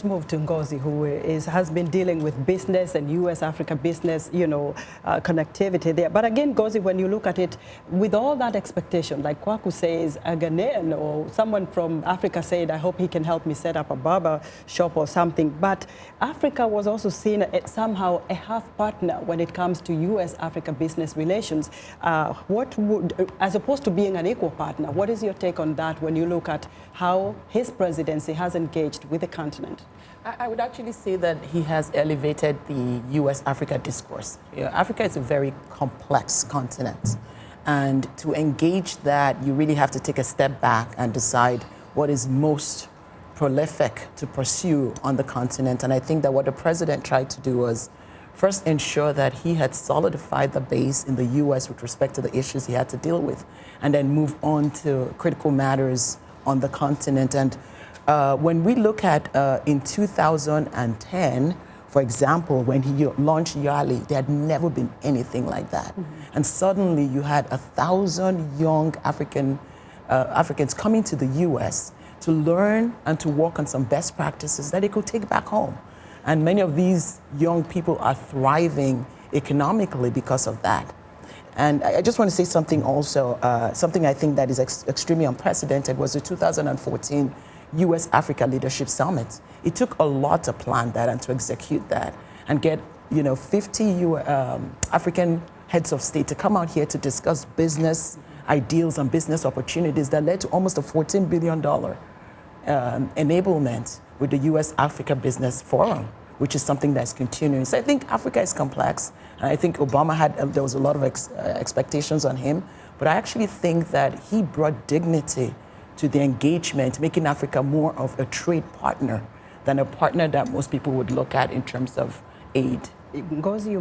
Move to Ngozi, who has been dealing with business and U.S.-Africa business, connectivity there. But again, Ngozi, when you look at it, with all that expectation, like Kwaku says, a Ghanaian or someone from Africa said, I hope he can help me set up a barber shop or something. But Africa was also seen as somehow a half partner when it comes to U.S.-Africa business relations. As opposed to being an equal partner, what is your take on that when you look at how his presidency has engaged with the continent? I would actually say that he has elevated the U.S.-Africa discourse. Africa is a very complex continent. And to engage that, you really have to take a step back and decide what is most prolific to pursue on the continent. And I think that what the president tried to do was first ensure that he had solidified the base in the U.S. with respect to the issues he had to deal with, and then move on to critical matters on the continent. And when we look at in 2010, for example, when he launched Yali, there had never been anything like that. Mm-hmm. And suddenly you had 1,000 young Africans coming to the U.S. to learn and to work on some best practices that they could take back home. And many of these young people are thriving economically because of that. And I just want to say something also, something I think that is extremely unprecedented was the 2014 U.S.-Africa Leadership Summit. It took a lot to plan that and to execute that and get 50 African heads of state to come out here to discuss business ideals and business opportunities that led to almost a $14 billion enablement with the U.S.-Africa Business Forum, which is something that's continuing. So I think Africa is complex. And I think Obama there was a lot of expectations on him, but I actually think that he brought dignity to the engagement, making Africa more of a trade partner than a partner that most people would look at in terms of aid. Ngozi,